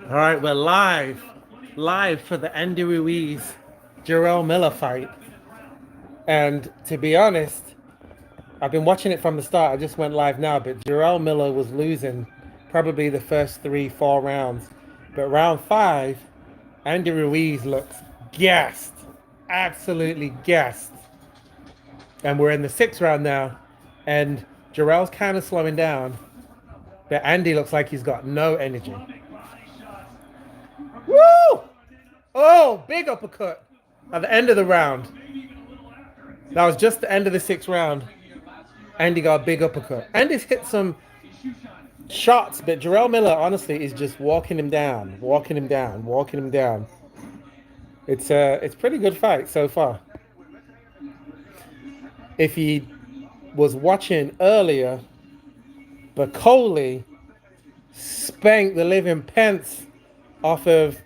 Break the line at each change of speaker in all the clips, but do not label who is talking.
All right, we're live for the Andy Ruiz Jarrell Miller fight. And to be honest, I've been watching it from the start. I just went live now, but Jarrell Miller was losing probably the first 3, 4 rounds. But round 5, Andy Ruiz looks gassed, absolutely gassed. And we're in the 6th round now, and Jarrell's kind of slowing down, but Andy looks like he's got no energy. Woo! Oh, big uppercut at the end of the round. That was just the end of the 6th round. Andy got a big uppercut. Andy's hit some shots, but Jarrell Miller, honestly, is just walking him down, walking him down, walking him down. It's a pretty good fight so far. If he was watching earlier, Bacoli spanked the living pence off of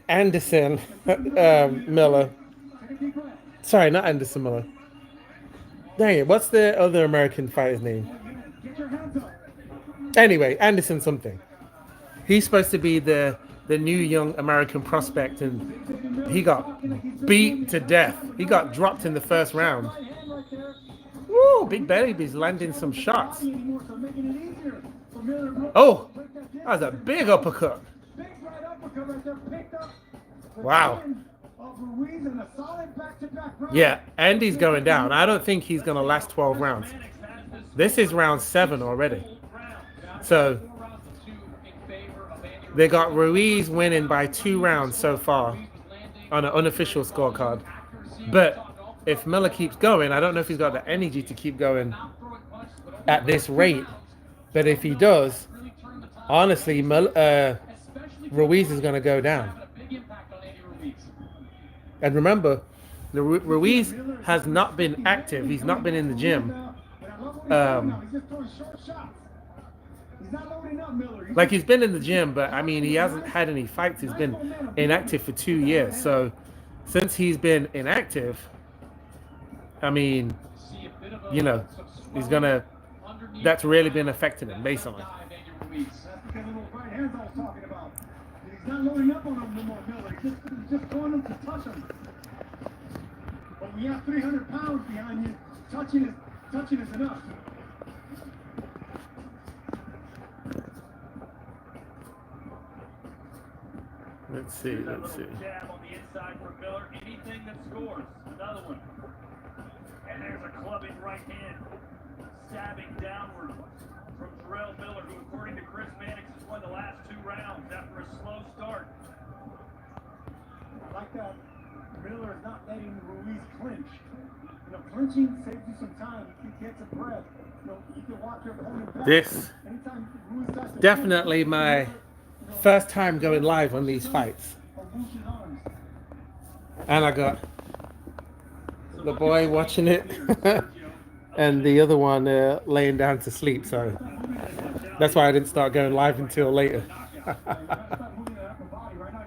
Anderson Miller. Sorry, not Anderson Miller. Dang it, what's the other American fighter's name? Anyway, Anderson something. He's supposed to be the new young American prospect, and he got beat to death. He got dropped in the 1st round. Woo, Big Baby's landing some shots. Oh, that was a big uppercut. Wow. Yeah, Andy's going down. I don't think he's going to last 12 rounds. This is round 7 already. So they got Ruiz winning by 2 rounds so far on an unofficial scorecard. But if Miller keeps going, I don't know if he's got the energy to keep going at this rate. But if he does, honestly, Ruiz is going to go down. And remember, Ruiz has not been active. He's not been in the gym. Like, he's been in the gym, but I mean, he hasn't had any fights. He's been inactive for 2 years. So since he's been inactive, I mean, you know, that's really been affecting him, basically. He's not loading up on him no more, Miller. He's just going him to touch him. But when you have 300 pounds behind you, touching is enough. Let's see. Jab on the inside for Miller. Anything that scores. Another one. And there's a clubbing right hand. Stabbing downward from Jarrell Miller, who, according to Chris Mannix, has won the last 2 rounds after a slow start. I like that Miller is not letting Ruiz clinch. You know, clinching saves you some time. You can get some breath. You know, you can watch your opponent back. This definitely my first time going live on these fights. And I got the boy watching it and the other one laying down to sleep. So that's why I didn't start going live until later.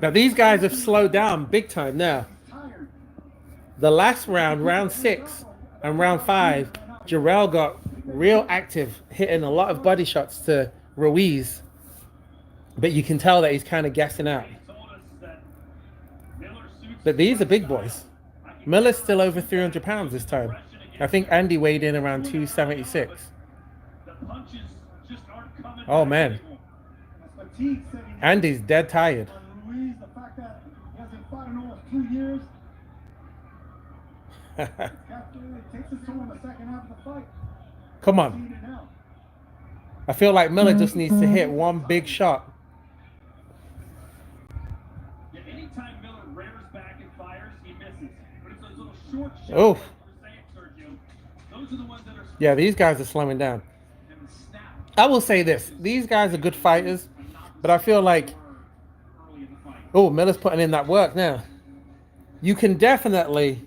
Now these guys have slowed down big time now. The last round, round 6 and round 5, Jarrell got real active, hitting a lot of body shots to Ruiz. But you can tell that he's kind of gassing out. But these are big boys. Miller's still over 300 pounds this time. I think Andy weighed in around 276. Oh, man. Andy's dead tired. Come on. I feel like Miller just needs to hit one big shot. Oh. Yeah, these guys are slowing down. I will say this. These guys are good fighters, but I feel like... Oh, Miller's putting in that work now. You can definitely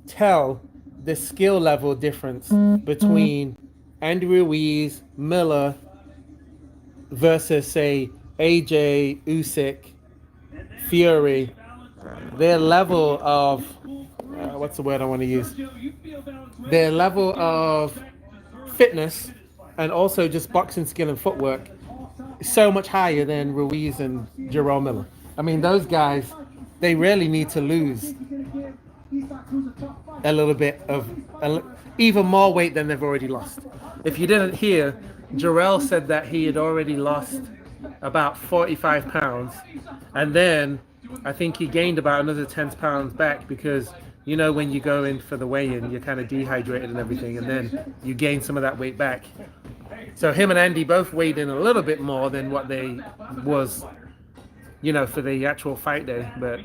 tell the skill level difference between Andy Ruiz, Miller, versus, say, AJ, Usyk, Fury. Their level of... what's the word I want to use? Their level of fitness and also just boxing skill and footwork, so much higher than Ruiz and Jarrell Miller. I mean, those guys, they really need to lose a little bit of even more weight than they've already lost. If you didn't hear, Jarrell said that he had already lost about 45 pounds, and then I think he gained about another 10 pounds back because you know when you go in for the weigh-in, you're kind of dehydrated and everything, and then you gain some of that weight back. So him and Andy both weighed in a little bit more than what they was, you know, for the actual fight day. But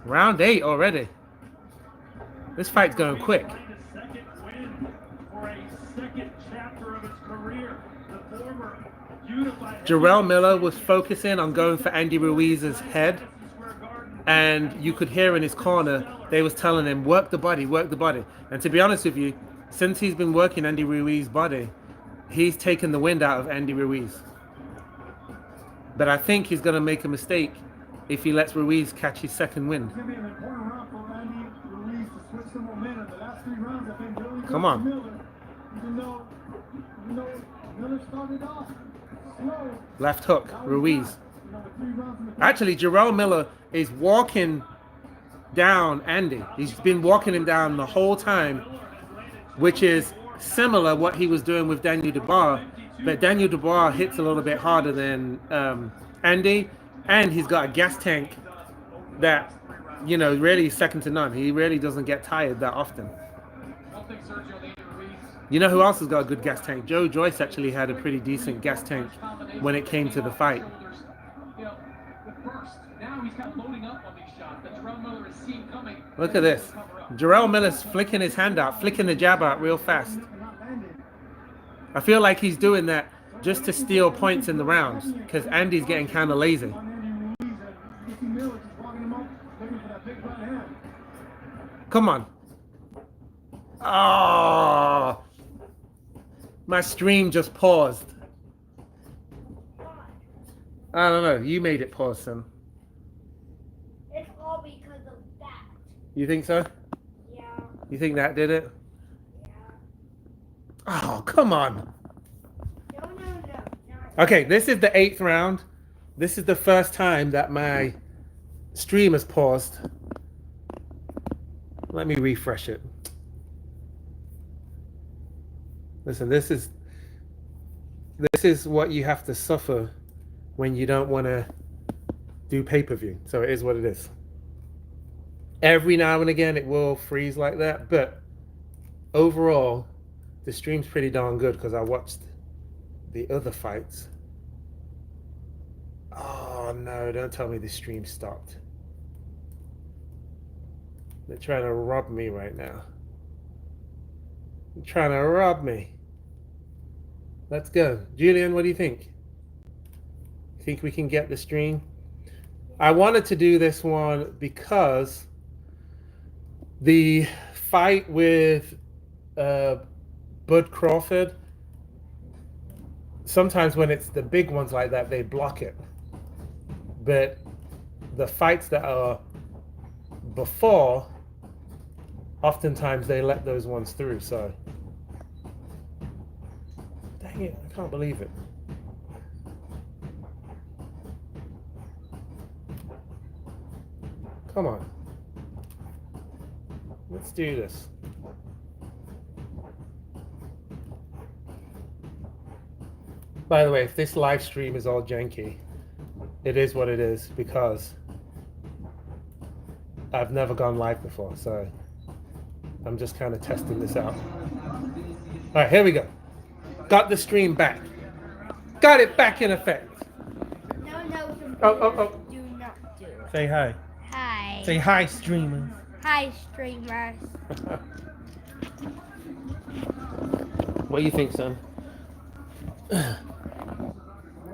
round 8 already. This fight's going quick. Jarrell Miller was focusing on going for Andy Ruiz's head, and you could hear in his corner they was telling him work the body, work the body. And to be honest with you, since he's been working Andy Ruiz's body, he's taken the wind out of Andy Ruiz. But I think he's going to make a mistake if he lets Ruiz catch his second wind. Come on. Left hook, Ruiz. Actually, Jarrell Miller is walking down Andy. He's been walking him down the whole time, which is similar what he was doing with Daniel Dubois. But Daniel Dubois hits a little bit harder than Andy, and he's got a gas tank that, you know, really is second to none. He really doesn't get tired that often. You know who else has got a good gas tank? Joe Joyce actually had a pretty decent gas tank when it came to the fight. Look at this. Jarrell Miller's flicking his hand out, flicking the jab out real fast. I feel like he's doing that just to steal points in the rounds because Andy's getting kind of lazy. Come on. Oh, my stream just paused. I don't know. You made it pause, son.
It's all because of that.
You think so?
Yeah.
You think that did it?
Yeah.
Oh, come on.
No.
Okay, this is the 8th round. This is the first time that my stream has paused. Let me refresh it. Listen, this is what you have to suffer when you don't want to do pay-per-view. So it is what it is. Every now and again it will freeze like that, but overall the stream's pretty darn good because I watched the other fights. Oh no, don't tell me the stream stopped. They're trying to rob me right now. They're trying to rob me. Let's go. Julian, what do you think? Think we can get the stream? I wanted to do this one because the fight with Bud Crawford, sometimes when it's the big ones like that, they block it. But the fights that are before, oftentimes they let those ones through. So, dang it, I can't believe it. Come on. Let's do this. By the way, if this live stream is all janky, it is what it is because I've never gone live before, so I'm just kind of testing this out. All right, here we go. Got the stream back. Got it back in effect.
No.
Oh.
Do not do.
Say hi.
Hi.
Say hi, streamers.
Hi, streamers.
What do you think, son?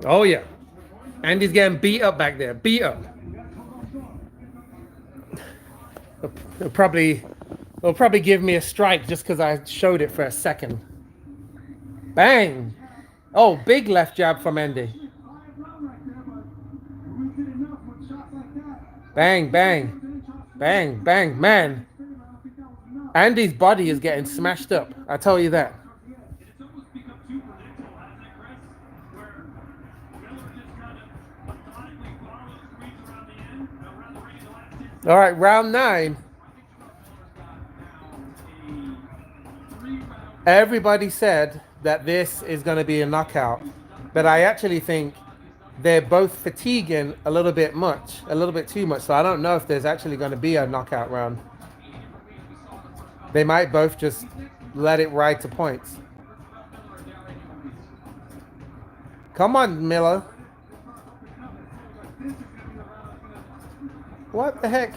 Oh, yeah. Andy's getting beat up back there. Beat up. They'll probably give me a strike just because I showed it for a second. Bang. Oh, big left jab from Andy. Bang, bang. Bang, bang. Man. Andy's body is getting smashed up. I tell you that. All right, round 9. Everybody said that this is going to be a knockout, but I actually think they're both fatiguing a little bit too much. So I don't know if there's actually going to be a knockout round. They might both just let it ride to points. Come on, Miller. What the heck?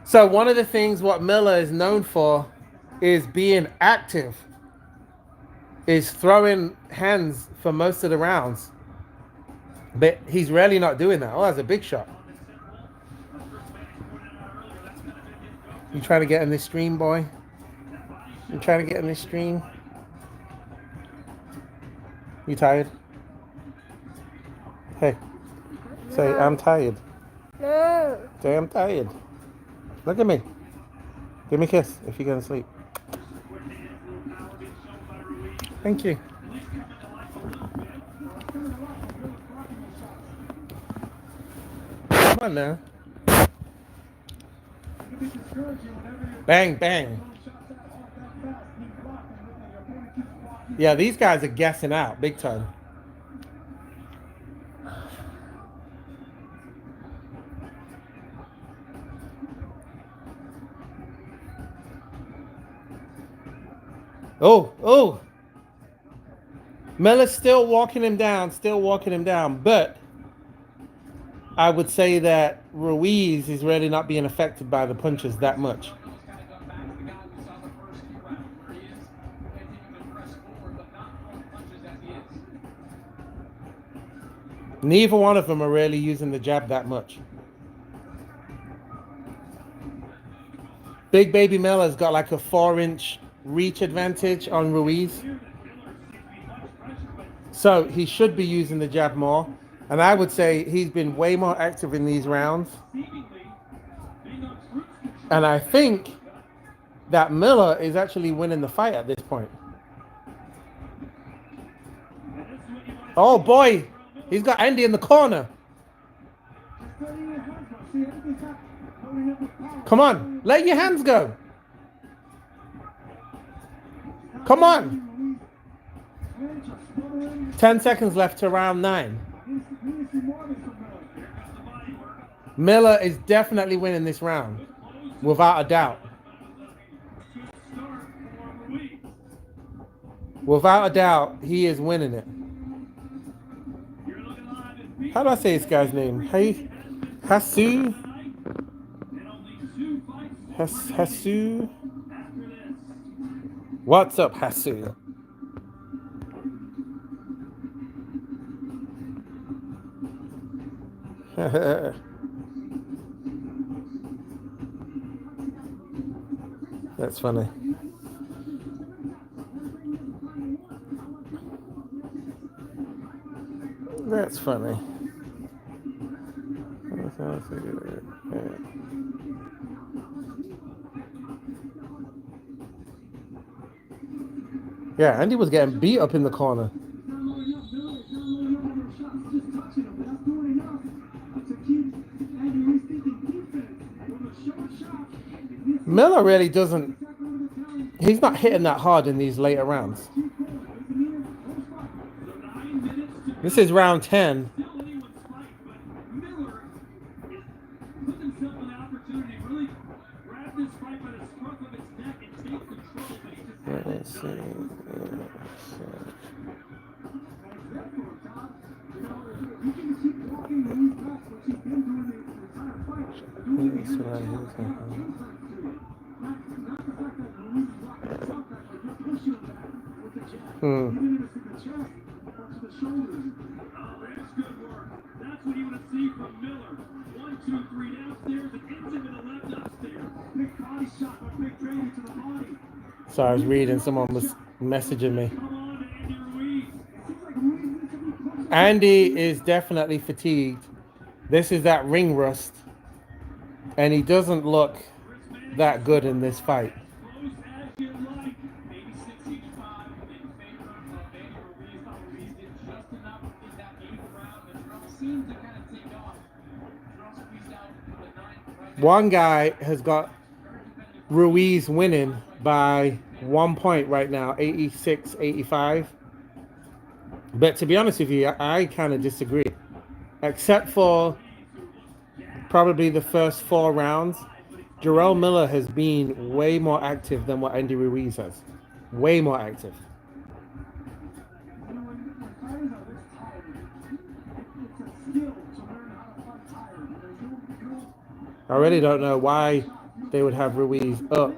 So one of the things what Miller is known for is being active, is throwing hands for most of the rounds. But he's really not doing that. Oh, that's a big shot. You trying to get in this stream, boy? You trying to get in this stream? You tired? Hey, say, I'm tired.
No.
Say, I'm tired. Look at me. Give me a kiss if you're going to sleep. Thank you. Come on now. Bang, bang. Yeah, these guys are guessing out big time. Oh. Miller's still walking him down, but I would say that Ruiz is really not being affected by the punches that much. Neither one of them are really using the jab that much. Big Baby Miller's got like a 4-inch reach advantage on Ruiz. So he should be using the jab more. And I would say he's been way more active in these rounds. And I think that Miller is actually winning the fight at this point. Oh boy, he's got Andy in the corner. Come on, let your hands go. Come on. 10 seconds left to round 9. Miller is definitely winning this round, without a doubt. Without a doubt, he is winning it. How do I say this guy's name? Hey, Hasu? Hasu? What's up, Hasu? That's funny. That's funny. Yeah, Andy was getting beat up in the corner. Miller really doesn't. He's not hitting that hard in these later rounds. This is round 10. Let's see. So I was reading, someone was messaging me. Andy is definitely fatigued. This is that ring rust. And he doesn't look that good in this fight. One guy has got Ruiz winning by 1 point right now, 86-85. But to be honest with you, I kind of disagree. Except for probably the first 4 rounds, Jarrell Miller has been way more active than what Andy Ruiz has. Way more active. I really don't know why they would have Ruiz up.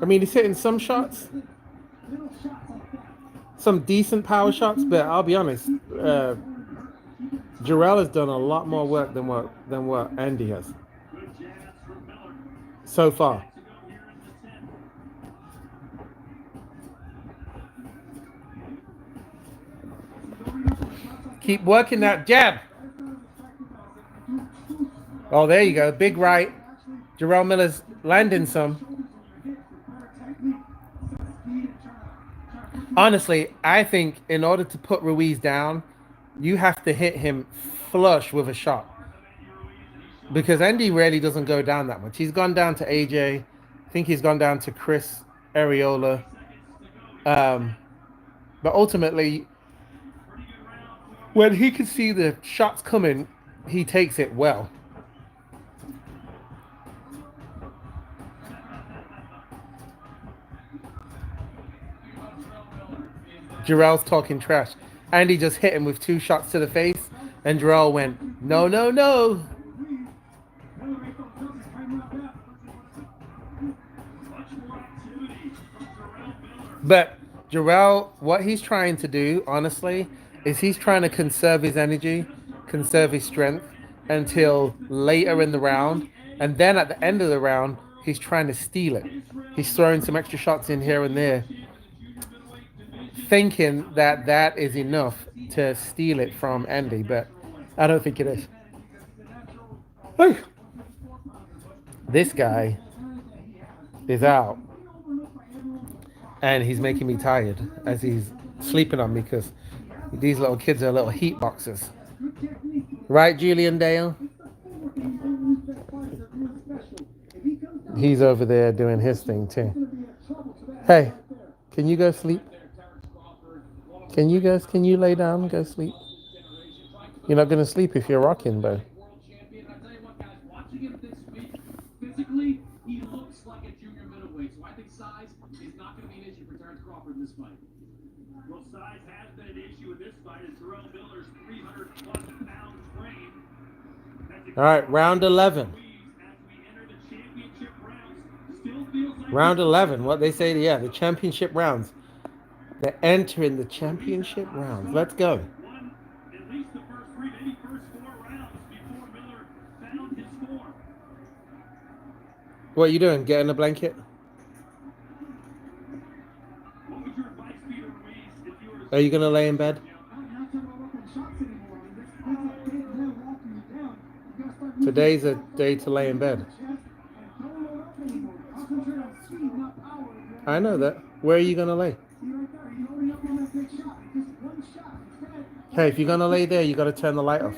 I mean, he's hitting some shots, some decent power shots, but I'll be honest, Jarrell has done a lot more work than what Andy has so far. Keep working that jab. Oh, there you go. Big right. Jarrell Miller's landing some. Honestly, I think in order to put Ruiz down, you have to hit him flush with a shot. Because Andy really doesn't go down that much. He's gone down to AJ. I think he's gone down to Chris Arreola. But ultimately, when he can see the shots coming, he takes it well. Jarrell's talking trash. Andy just hit him with 2 shots to the face, and Jarrell went, no, no, no. But Jarrell, what he's trying to do, honestly, is he's trying to conserve his energy, conserve his strength until later in the round. And then at the end of the round, he's trying to steal it. He's throwing some extra shots in here and there, thinking that that is enough to steal it from Andy, but I don't think it is. Hey. This guy is out, and he's making me tired as he's sleeping on me because these little kids are little heat boxers. Right, Julian Dale? He's over there doing his thing too. Hey, can you go sleep? Can you lay down and go sleep? You're not going to sleep if you're rocking, bro.
Physically, he looks like a junior middleweight, so I think size is not going to be an issue for Terrence Crawford in this fight.
Well, size has been an issue in this fight as Jarrell Miller's 300-plus pound frame.
All right, round 11. Round 11, what they say, yeah, the championship rounds. They're entering the championship rounds. Let's go.
At least the first 3, maybe first 4 rounds before Miller found his form.
What are you doing? Getting a blanket?
What would your advice be to Ruiz if you were to...
Are you going to lay in bed? Today's a day to lay in bed. I know that. Where are you going to lay? Hey, if you're going to lay there, you got to turn the light off.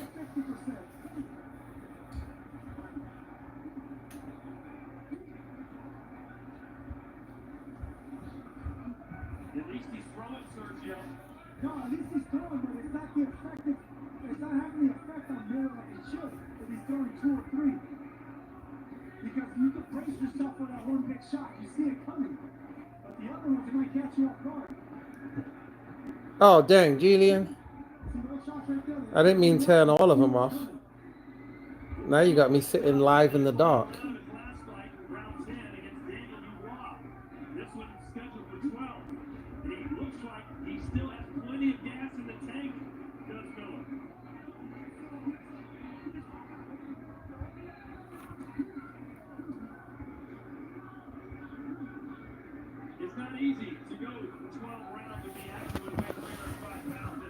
At least he's throwing, Sergio.
No, at least he's throwing, but it's not the effective. It's not having the effect on Miller like it should if he's throwing 2 or 3. Because you can brace yourself for that one big shot. You see it coming. But the other ones might catch you off guard.
Oh, dang, Julian. I didn't mean turn all of them off. Now you got me sitting live in the dark.
His last fight, round 10 against Daniel Dubois. This one is scheduled for 12. And he looks like he still has plenty of gas in the tank, does Miller. It's not easy to go 12 rounds and be active with 305 pounds.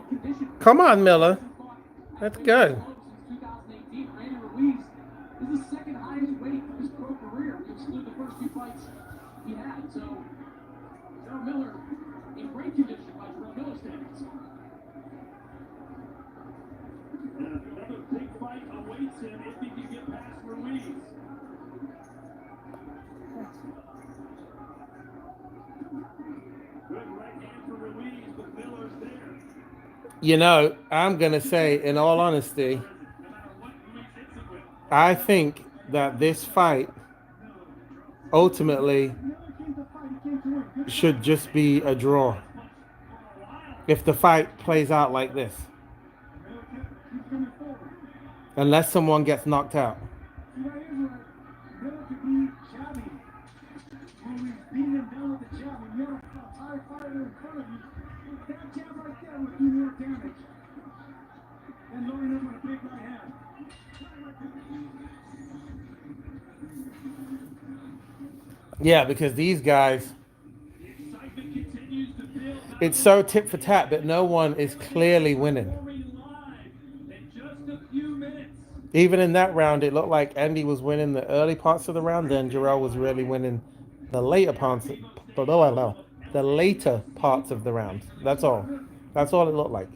conditioning.
Come on, Miller. Let's go.
Since 2018, Randy Ruiz is the second highest weight of his pro career. You exclude the first two fights he had. So, Jarrell Miller in great condition by Jarrell Miller standards.
Another big fight awaits him if he can get past Ruiz. Good right hand for Ruiz, but Miller's there.
You know, I'm going to say, in all honesty,
No matter what Ruiz hits him with.
I think that this fight ultimately should just be a draw if the fight plays out like this, unless someone gets knocked out.
See, that is right. Miller could be jabbing. Ruiz beating him down with the jab, and you have a entire fighter in front of you. That jab right there would do more damage than loading him with a big right hand.
Yeah, because these guys,
The excitement continues to build.
it's so tit for tat, but no one is clearly winning.
Performing live in just a few minutes.
Even in that round, it looked like Andy was winning the early parts of the round, then Jarrell was really winning the later parts, the later parts of the round. That's all. That's all it looked like.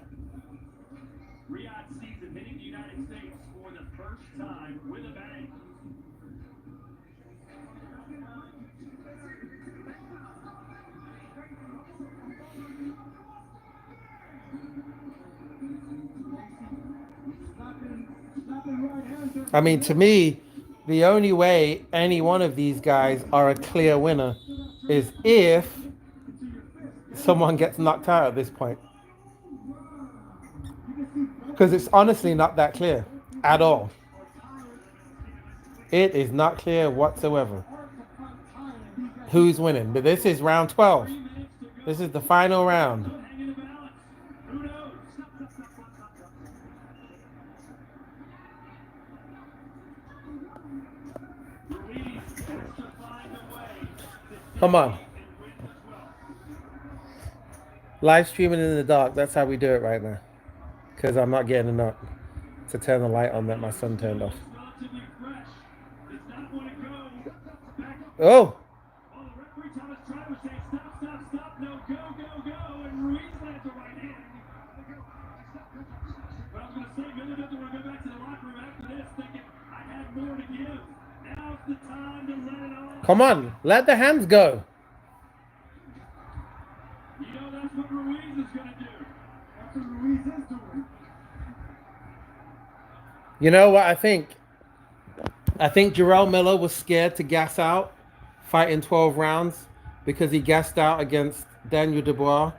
Riyadh season hitting the United States for the first time with a bang.
Snapping right hands there.
I mean, to me, the only way any one of these guys are a clear winner is if someone gets knocked out at this point. Because it's honestly not that clear at all. It is not clear whatsoever who's winning. But this is round 12. This is the final round.
Hanging the balance. Who knows? Ruiz has to find a way to
Come on.
and win as well.
Live streaming in the dark. That's how we do it right now. Because I'm not getting enough to turn the light on that my son turned off.
Relatively fresh. Does not want to go back.
Oh,
Oh, the referee Thomas Trout was saying stop, stop, stop, no, go, go, go, and Ruiz lands a right hand. But I was going to say, Miller doesn't want to go back to the locker room after this, thinking I had more to give. Now's the time to let it all.
come on. Let the hands go.
You know that's what Ruiz is going to do.
That's what Ruiz is doing.
You know what I think? I think Jarrell Miller was scared to gas out fighting 12 rounds because he gassed out against Daniel Dubois.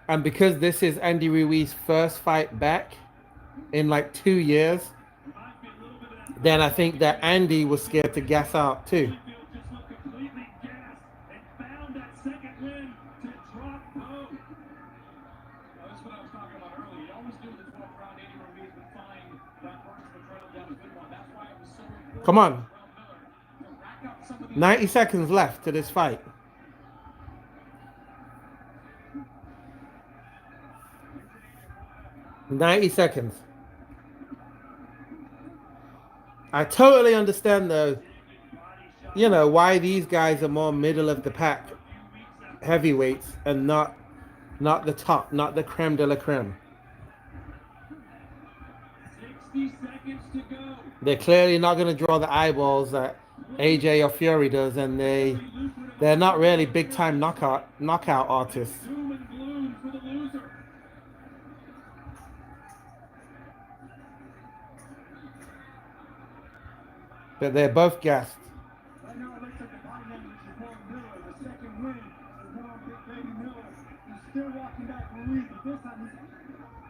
And because this is Andy Ruiz's first fight back in like 2 years,
Reminds me a little bit of that.
then I think that Andy was scared to gas out too.
Holyfield just looked completely gassed and found that second win to drop Poe.
That's what I was talking about earlier. You always knew the 12th round Andy Ruiz would find that burst of adrenaline down the good one. That's why it was so important
Come on.
for Jarrell Miller to rack up some of these
90 seconds left to this fight. "90 seconds. I totally understand though, you know, why these guys are more middle of the pack heavyweights and not the top, not the creme de la creme.
60 seconds to go.
They're clearly not going to draw the eyeballs that AJ or Fury does, and they're not really big time knockout artists.
Doom and gloom for the loser.
But they're both gassed.
Right now, it looks like the body language is more Miller. The second win is more on Big Baby Miller. He's still walking back Ruiz, but this time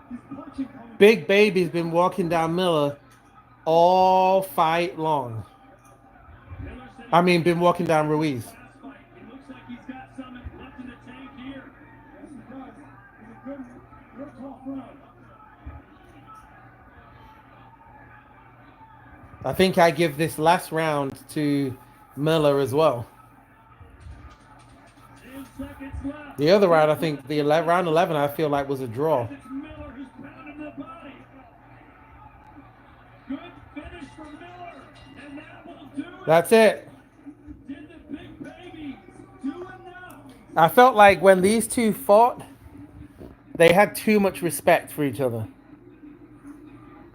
he's punching coming.
Big Baby's been walking down Miller all fight long.
Miller said
I mean, been walking down Ruiz.
last fight. He looks like he's got some left in the tank here.
Yes, he does. It's a good 12th round.
I think I give this last round to Miller as well.
10 seconds left.
The other round, I think round 11, I feel like was a draw.
It's Miller who's pounding the body. Good finish from Miller, and that will do it.
That's it.
Did the big baby do enough?
I felt like when these two fought, they had too much respect for each other.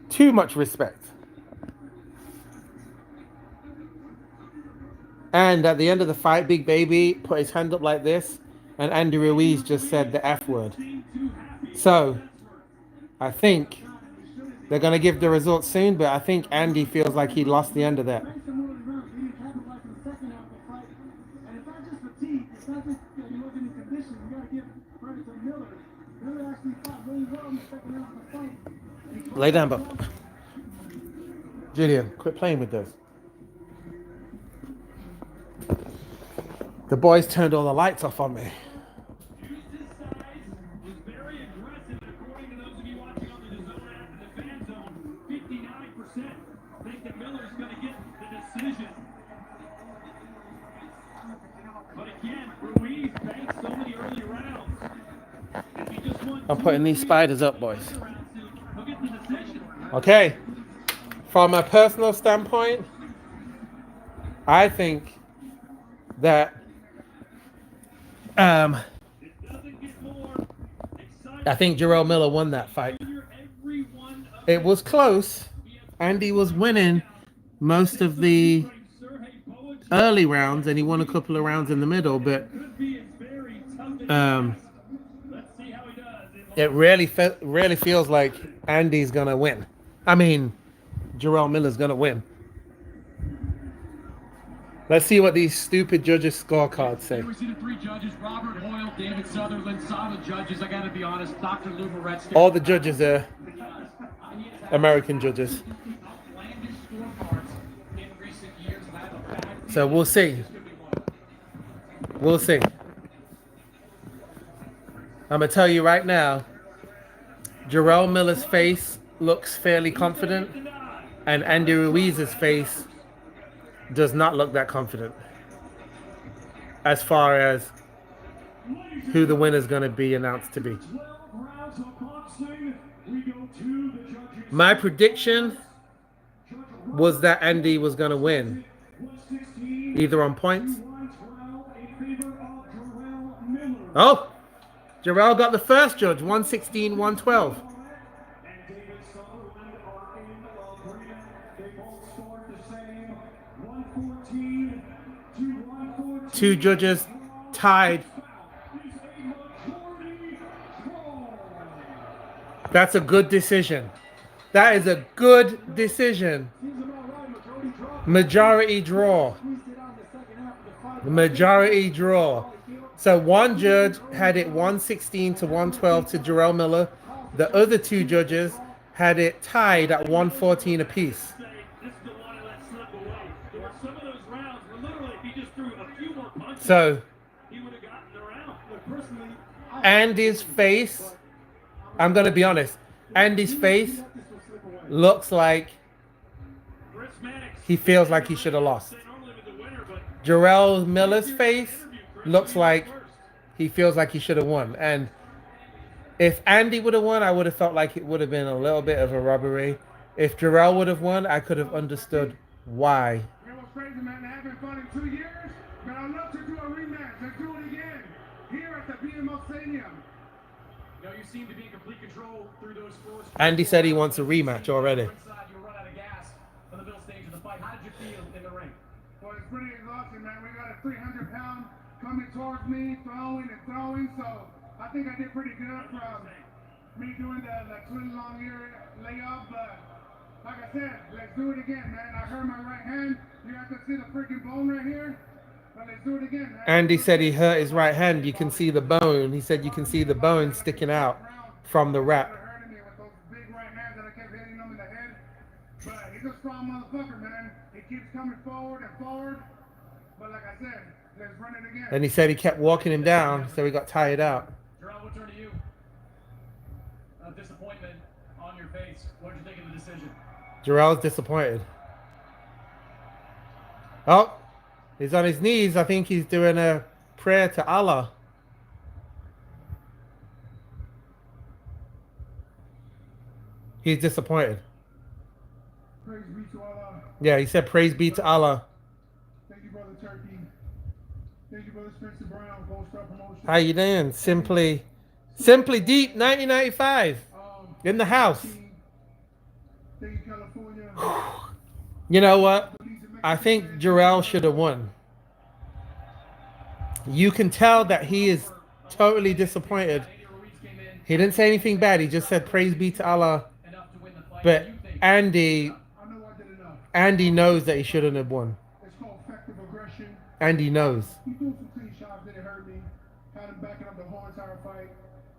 Too much respect. And at the end of the fight, Big Baby put his hand up like this, and Andy Ruiz just said the F word. So, I think they're going to give the results soon, but I think Andy feels like he lost the end of that.
Break some more of the rounds. He didn't capitalize in the second half of the fight. And it's not just fatigue. It's not just that he wasn't in condition. You got to give credit to Miller. Miller actually fought really well in the second half of the fight.
Lay down, Bob. Julian, quit playing with this. The boys turned all the lights off on me.
Used his size, was very aggressive, and according to those of you watching on the DAZN app and the fan zone, 59% think that Miller's going to get the decision. But again, Ruiz banked so many early rounds. If he just won
I'm putting these spiders up, boys.
he'll get the decision.
Okay. From a personal standpoint, I think that
It doesn't get more exciting.
I think Jarrell Miller won that fight.
Every one of
It was close. Andy was winning most of the
Sergey Bowen
early rounds, and he won a couple of rounds in the middle. But
could be very tough to Let's see how he does.
it really feels like Andy's gonna win. I mean, Jarrell Miller's gonna win. Let's see what these stupid judges' scorecards say.
We see the three judges: Robert Hoyle, David Sutherland. Solid judges. I got to be honest. Dr. Lou Moretz.
All the judges are American judges.
Outlandish scorecards in recent years. And I have a bad
So we'll see. We'll see. I'm gonna tell you right now, Jarrell Miller's face looks fairly confident, and Andy Ruiz's face does not look that confident as far as who the winner's gonna be announced to be.
12 rounds of boxing. We go to the judges.
My prediction was that Andy was gonna win,
116,
either on points.
112 in favor of Jarrell Miller.
Oh, Jarrell got the first judge, 116, 112.
And David Sutherland are in agreement. They both scored the same. 114 to 114.
Two judges tied.
Is a majority draw.
That's a good decision. That is a good decision.
Seems about right.
Majority
Majority draw.
draw.
Squeezed it out in the second half of the fight.
Majority draw. So one judge had it 116 to 112 to Jarrell Miller. The other two judges had it tied at 114 apiece.
Say, this is the one I let slip away. There were some of those rounds where literally if he just threw a few more punches,
So
he would have gotten the round.
But personally,
Andy's face, I'm going to be honest, Andy's face
this will slip away.
looks like
Chris Mannix,
he feels like he should have lost.
say normally with the winner, but
Jarrell Miller's face looks like he feels like he should have won. And if Andy would have won, I would have felt like it would have been a little bit of a robbery. If Jarrell would have won, I could have understood why.
You know what's crazy, man? I haven't fought in 2 years, but I'd love to do a rematch. Let's do it again here at the BMO Stadium.
You know, you seem to be in complete control through those scores.
Andy said he wants a rematch already.
Inside, you run out of gas on the middle stage of the fight. How did you feel in the ring?
Well, it's pretty exhausting, man. We got a 300-pound coming towards me, throwing and throwing, so I think I did pretty good from me doing the twin long ear layup, but like I said, let's do it again, man. I hurt my right hand. You have to see the freaking bone right here, but let's do it again, man.
Andy said he hurt his right hand. You can see the bone. He said you can see the bone sticking out from the wrap.
Hurting me with those big right hands that I kept hitting him in the head. But he's a strong motherfucker, man. He keeps coming forward and forward. But like I said, let's run it again.
And he said he kept walking him down, so he got tired out.
Jarrell, we'll turn to you. Disappointment on your face. What did you think of the decision?
Jarrell's disappointed. Oh, he's on his knees. I think he's doing a prayer to Allah. He's disappointed.
Praise be to Allah.
Yeah, he said, "Praise be to Allah."
Thank you, brother Turkey. Thank you, brother Spencer Brown, Gold Star Promotion.
How you doing? Simply Deep 1995 in the house.
Thank you, California.
You know what? I think Jarrell should have won. You can tell that he is totally disappointed. He didn't say anything bad. He just said, "Praise be to Allah." But Andy knows that he shouldn't have won.
It's called effective aggression.
Andy knows.
He threw some clean shots, didn't hurt me. Had him backing up the whole entire fight.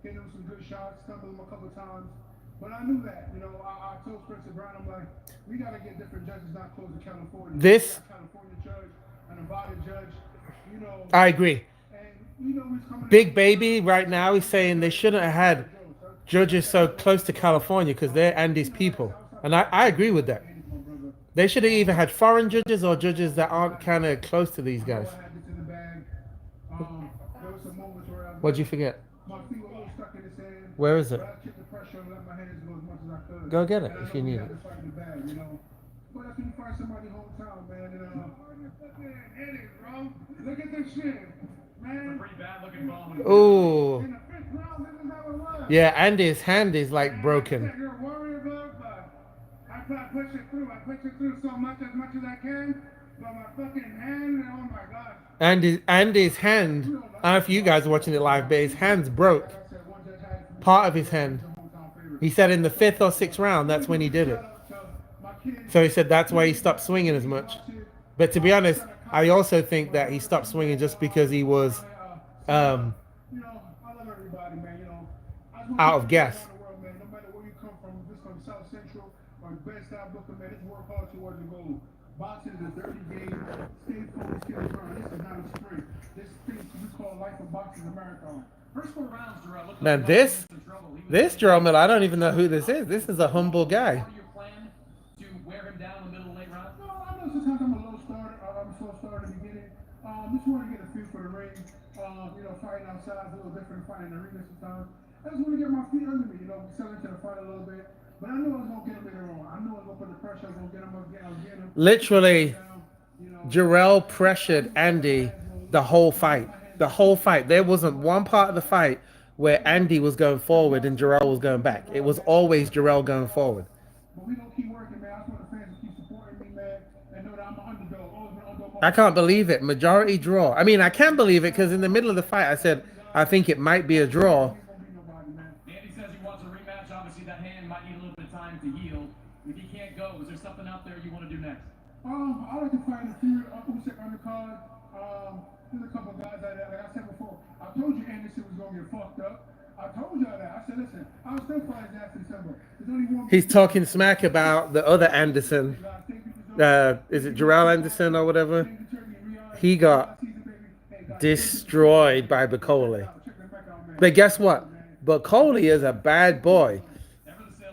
Hit him some good shots, stumbled him a couple times. But I knew that, you know, I told Spencer Brown, I'm like, we got to get different judges, not close to California.
This,
a California judge, an Nevada judge, you know.
I agree.
And, you know, he's coming
Big Baby right now is saying they shouldn't have had judges so close to California because they're Andy's people. And I agree with that. They should have either had foreign judges or judges that aren't kind of close to these guys.
I had this in the bag. There was some moments where I was
What'd you forget?
my feet were a little stuck in his hand.
Where is it?
But I kept the pressure and let my hands go as much as I could.
Go get it
And I
if
know
you
we
need
had
it.
to fight in the bag, you know. But that's when you find somebody hometown, man. And look at this shit, man.
Pretty bad looking ball.
Ooh.
In the 5th round, this is how it was.
Yeah, Andy's hand is like broken.
You're worried about, but I try to push it through. I push it through so much as I can. But my fucking hand, oh my god.
Andy's hand, I don't know if you guys are watching it live, but his hand's broke.
Like I said, one judge had
Part of his hand.
hometown favorite.
He said in the 5th or 6th round, that's when he did it.
Shout out to my kids.
So he said that's why he stopped swinging as much. But to be honest, I also think that he stopped swinging just because he was
You know, I love everybody, man. You know, I just want
Out
you
of
to
gas.
know around the world, man, no matter where you come from, if it's from South Central or Best Side Brooklyn, man, just work hard towards the goal. Boxing is a dirty game. Stay focused, stay firm. This is not a sprint. This thing we call life of boxing a marathon.
First 4 rounds, Jarrell. Looked
Man,
like
this-
he was in trouble. He was
this Jarrell Miller, I don't even know who this is. This is a humble guy.
Part of your plan to wear him down in the middle late round?
No, I know sometimes I'm a low starter. I'm a slow starter in the beginning. Just want to get a feel for the ring. You know, fighting outside is a little different from fighting in the arena sometimes. I just want to get my feet under me, you know, settle into the fight a little bit. But I know I was going to get him later on. I know I was going to put the pressure. I was going to get him. I was getting him.
Literally,
You know,
Jarrell pressured Andy the whole fight. The whole fight. There wasn't one part of the fight where Andy was going forward and Jarrell was going back. It was always Jarrell going forward.
but we going to keep working, man. I just want the fans to keep supporting me, man, and know that I'm an underdog. Always been an underdog.
I can't believe it. Majority draw. I mean, I can believe it because in the middle of the fight, I said, I think it might be a draw.
Ain't gonna be nobody, man.
Andy says he wants a rematch. Obviously, that hand might need a little bit of time to heal. If he can't go, is there something out there you want to do next?
I like to fight in a few Usyk undercard. There's a couple guys out there. Like I said before, I told you Anderson was gonna get fucked up. I told y'all that. I said, listen, I'll still fight his ass in December. There's only one.
He's talking smack about the other Anderson. Is it Jarrell Anderson or whatever? He got destroyed by Bacoli. But guess what? Bacoli is a bad boy.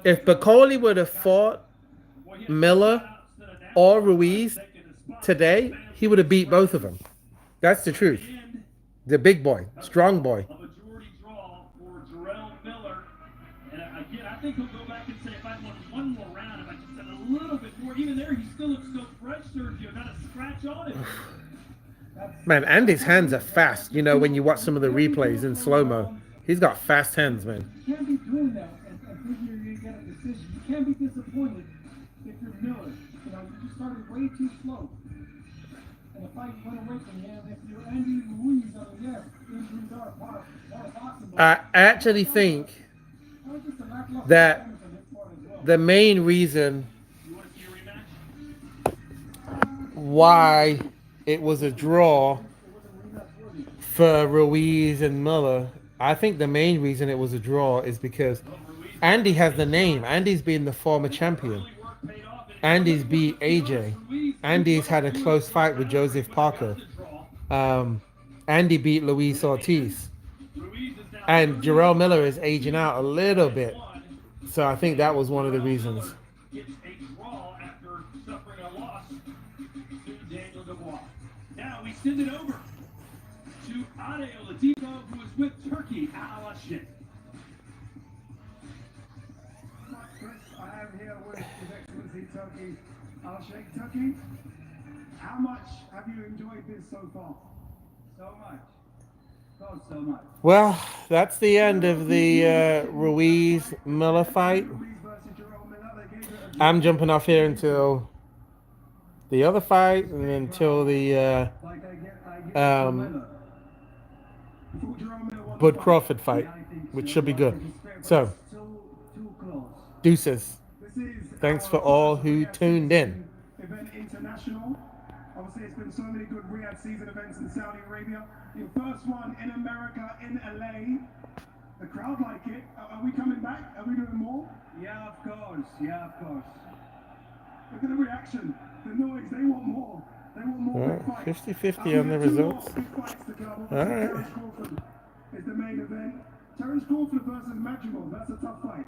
If Bacoli would have fought Miller or Ruiz today, he would have beat both of them. That's the truth. The big boy, strong boy.
A majority draw for Jarrell Miller. And again, I think he'll go back and say, if I won one more round, if I just had a little bit more, even there, he still looks so fresh, Sergio, not a scratch on him.
Man, Andy's hands are fast. You know, when you watch some of the replays in slow-mo, he's got fast hands, man.
You can't be doing that and thinking you get a decision. You can't be disappointed if you're Miller. You know, you just started way too slow. And the fight went away from you. And if you're Andy Ruiz, I mean, yes, injuries are part of boxing. But
I actually think
that was just a lackluster
that
performance on his part as well.
the main reason
You want to see a rematch?
why it was a draw for Ruiz and Miller, I think the main reason it was a draw is because Andy has the name. Andy's been the former champion. Andy's beat AJ. Andy's had a close fight with Joseph Parker. Andy beat Luis Ortiz. And Jarrell Miller is aging out a little bit. So I think that was one of the reasons.
Gets a draw after suffering a loss to Daniel Dubois. Now we send it over to Ade Oladipo, who is with Turkey Al Ashit.
I am here with His Excellency Turkey Al Sheikh. Turkey, how much have you enjoyed this so far?
So much. So much.
Well, that's the end of the Ruiz Miller fight.
Ruiz versus Jerome Miller, they gave it a
I'm jumping off here until the other fight and until the
like I get
um,
Miller. Before Jerome Miller won the
Bud
fight,
Crawford fight,
yeah, I think
which
so.
should be
Like,
good.
it's fair, but
So,
it's too close.
deuces.
This is
Thanks
our
for all
first
who
Riyadh
tuned in.
season Event international. Obviously, it's been so many good Riyadh season events in Saudi Arabia. Your first one in America, in LA. The crowd like it. Are we coming back? Are we doing more?
Yeah, of course. Yeah, of course.
Look at the reaction, the noise. They want more. They want more big
Alright,
fights.
50-50 on the
We have two more
results.
big fights to come.
Alright.
Terence Crawford is the main event. Terence Crawford versus Madrigal. That's a tough fight.